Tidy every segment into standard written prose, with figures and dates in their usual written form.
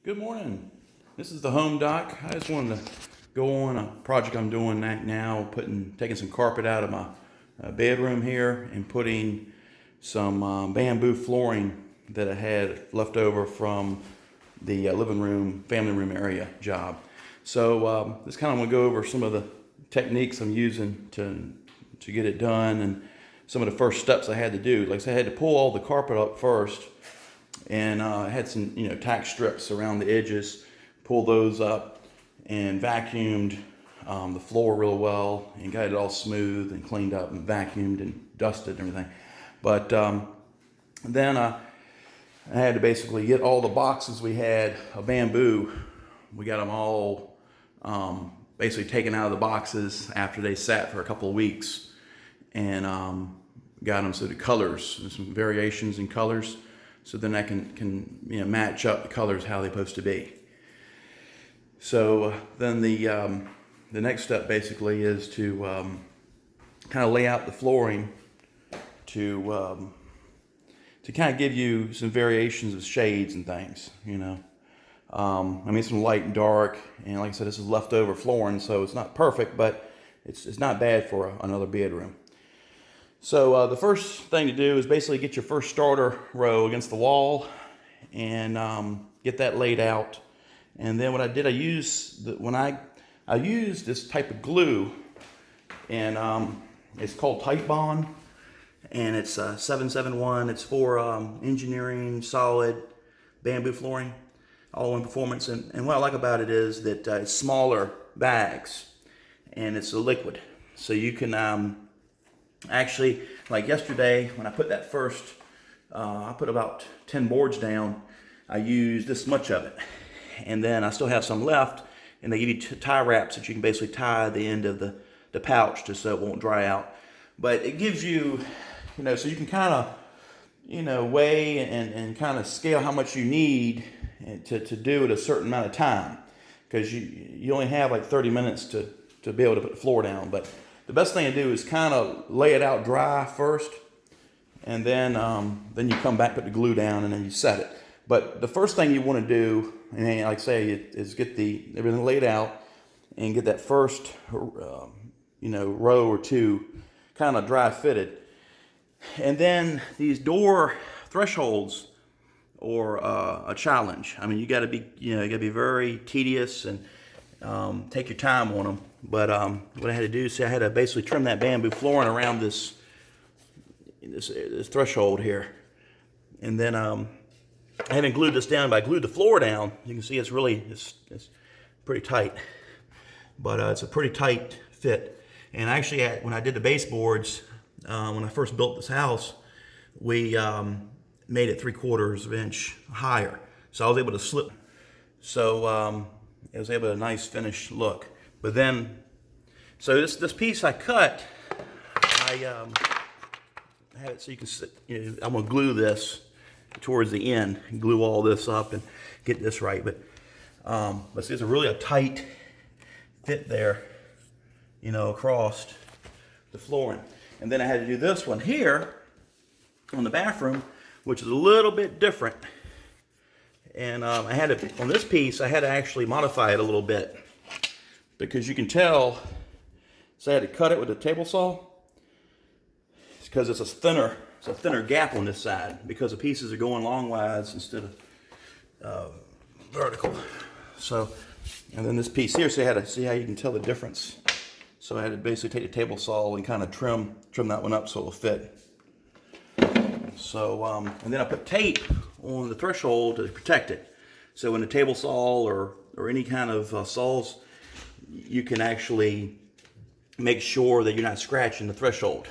Good morning. This is the home doc. I just wanted to go on a project I'm doing now, taking some carpet out of my bedroom here and putting some bamboo flooring that I had left over from the living room, family room area job. So just kind of want to go over some of the techniques I'm using to get it done and some of the first steps I had to do. Like I said, I had to pull all the carpet up first. And I had some, tack strips around the edges, pulled those up and vacuumed the floor real well and got it all smooth and cleaned up and vacuumed and dusted and everything. But then I had to basically get all the boxes we had of bamboo. We got them all basically taken out of the boxes after they sat for a couple of weeks and got them so the colors, there's some variations in colors. So then I can match up the colors how they're supposed to be. So then the next step basically is to kind of lay out the flooring to kind of give you some variations of shades and things. I mean, some light and dark, and like I said, this is leftover flooring, so it's not perfect, but it's not bad for another bedroom. So the first thing to do is basically get your first starter row against the wall and get that laid out. And then what I did, I used this type of glue, and it's called Tight Bond, and it's 771. It's for engineering solid bamboo flooring, all-in performance. And what I like about it is that it's smaller bags, and it's a liquid, so you can actually, like yesterday, when I put that first, I put about 10 boards down. I used this much of it. And then I still have some left, and they give you tie wraps that you can basically tie the end of the pouch just so it won't dry out. But it gives you, so you can kind of, weigh and kind of scale how much you need to do it a certain amount of time. Because you only have like 30 minutes to be able to put the floor down. But the best thing to do is kind of lay it out dry first, and then you come back, put the glue down, and then you set it. But the first thing you want to do, and like I say, is get everything laid out and get that first row or two kind of dry fitted. And then these door thresholds are a challenge. I mean, you got to be very tedious and take your time on them. But what I had to do is I had to basically trim that bamboo flooring around this threshold here. And then I haven't glued this down, but I glued the floor down. You can see it's pretty tight. But it's a pretty tight fit. And actually, when I did the baseboards, when I first built this house, we made it 3/4 of an inch higher. So I was able to slip. So it was able to nice finished look. But then, so this piece I cut, I have it so you can sit, I'm gonna glue this towards the end, and glue all this up and get this right. But see, it's a tight fit there, across the flooring. And then I had to do this one here on the bathroom, which is a little bit different. And I had to, on this piece, I had to actually modify it a little bit. Because you can tell, so I had to cut it with a table saw. It's because it's a thinner gap on this side because the pieces are going longwise instead of vertical. So, and then this piece here, so I had to see how you can tell the difference. So I had to basically take the table saw and kind of trim that one up so it'll fit. So, and then I put tape on the threshold to protect it. So when the table saw or any kind of saws, you can actually make sure that you're not scratching the threshold.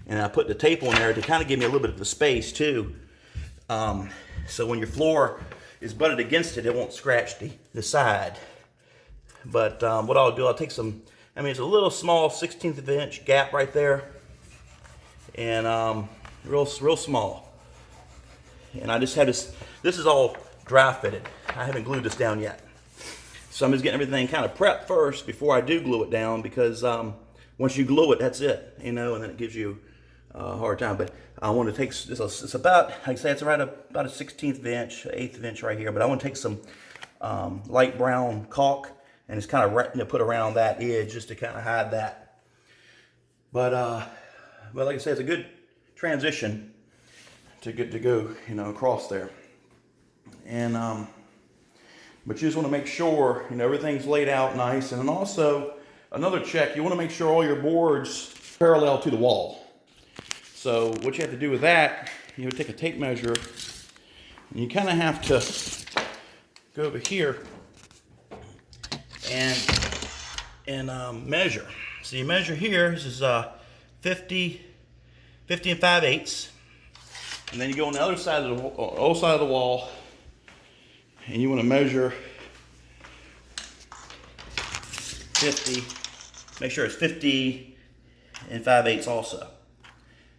And I put the tape on there to kind of give me a little bit of the space too. So when your floor is butted against it, it won't scratch the side. But what I'll do, I'll take it's a little small 1/16 of an inch gap right there. And real small. And I just have this is all dry fitted. I haven't glued this down yet. So I'm just getting everything kind of prepped first before I do glue it down, because once you glue it, that's it, and then it gives you a hard time. But I want to take this. It's about, like I say, it's about a 1/16 of inch, 1/8 of inch right here. But I want to take some light brown caulk and just kind of put around that edge just to kind of hide that. But like I said, it's a good transition to get to go, across there. And but you just want to make sure everything's laid out nice. And then also another check, you want to make sure all your boards parallel to the wall. So what you have to do with that, you take a tape measure, and you kind of have to go over here and measure. So you measure here. This is 50 and 5/8, and then you go on the other side of the wall, and you want to measure 50. Make sure it's 50 and 5/8 also.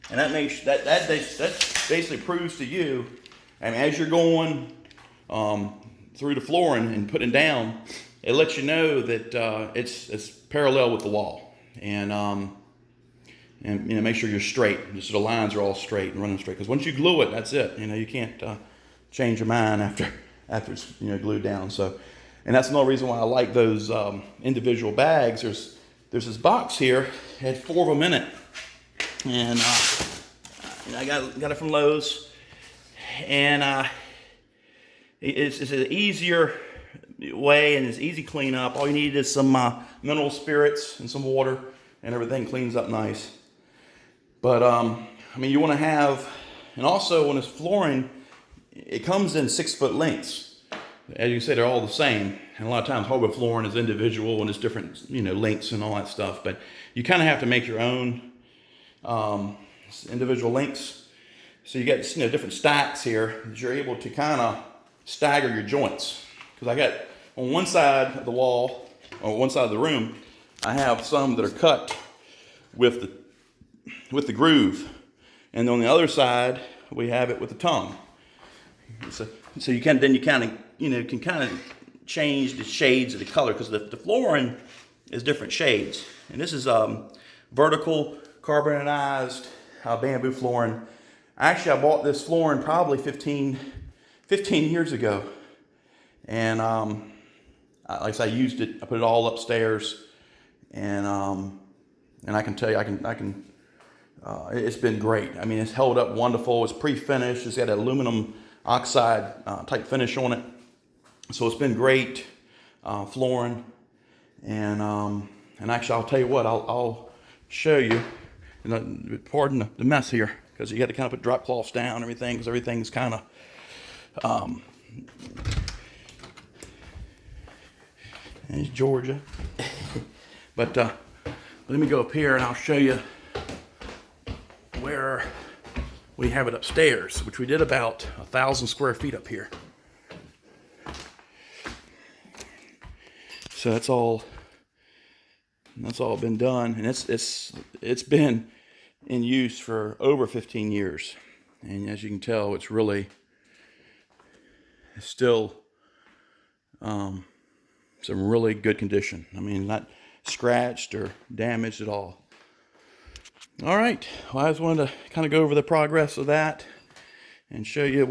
And that basically proves to you, as you're going through the flooring and putting down, it lets you know that it's parallel with the wall, and make sure you're straight, just so the lines are all straight and running straight. Because once you glue it, that's it. You can't change your mind after it's glued down. So, and that's another reason why I like those individual bags. There's this box here. It had 4 of them in it. And I got it from Lowe's, and it's an easier way, and it's easy cleanup. All you need is some mineral spirits and some water, and everything cleans up nice. But you want to have, and also when it's flooring, it comes in 6-foot lengths. As you say, they're all the same, and a lot of times hardwood flooring is individual and it's different, lengths and all that stuff. But you kind of have to make your own individual lengths. So you got different stacks here that you're able to kind of stagger your joints. Because I got on one side of the wall, or one side of the room, I have some that are cut with the groove, and on the other side we have it with the tongue. So you can kind of change the shades of the color, because the flooring is different shades. And this is vertical carbonized bamboo flooring. Actually, I bought this flooring probably 15 years ago, and like I said, I used it. I put it all upstairs, and I can tell you, it's been great. It's held up wonderful. It's pre-finished. It's got an aluminum oxide type finish on it, so it's been great flooring. And actually, I'll tell you what, I'll show you. Pardon the mess here, because you got to kind of put drop cloths down and everything, because everything's kind of there's Georgia. But let me go up here and I'll show you where we have it upstairs, which we did about 1,000 square feet up here. So that's all been done, and it's been in use for over 15 years. And as you can tell, it's still some really good condition. Not scratched or damaged at all. All right, well, I just wanted to kind of go over the progress of that and show you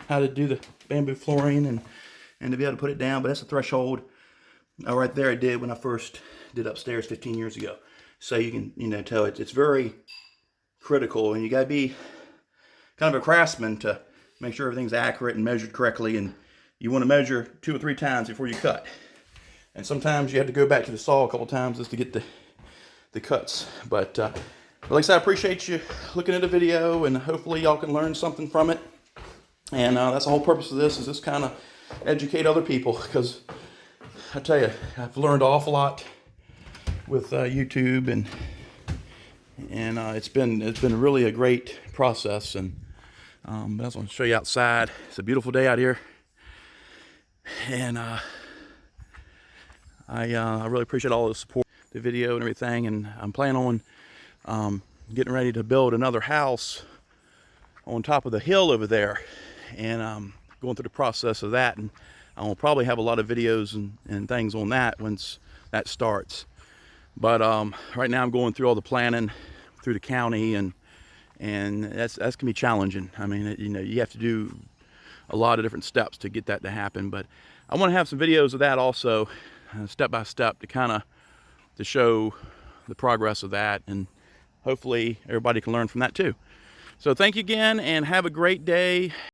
how to do the bamboo flooring and to be able to put it down. But that's the threshold right there I did when I first did upstairs 15 years ago. So you can tell it's very critical, and you got to be kind of a craftsman to make sure everything's accurate and measured correctly. And you want to measure 2 or 3 times before you cut. And sometimes you have to go back to the saw a couple times just to get the cuts. But like I said, I appreciate you looking at the video, and hopefully y'all can learn something from it. And that's the whole purpose of this, is just kind of educate other people, because I tell you, I've learned an awful lot with YouTube, and it's been really a great process. And but I just want to show you outside. It's a beautiful day out here, and I really appreciate all the support, the video and everything. And I'm planning on getting ready to build another house on top of the hill over there, and going through the process of that. And I'll probably have a lot of videos and things on that once that starts. But right now I'm going through all the planning through the county, and and that's can be challenging. I mean, you know, you have to do a lot of different steps to get that to happen. But I want to have some videos of that also, step by step, to kind of to show the progress of that, and hopefully everybody can learn from that too. So thank you again, and have a great day.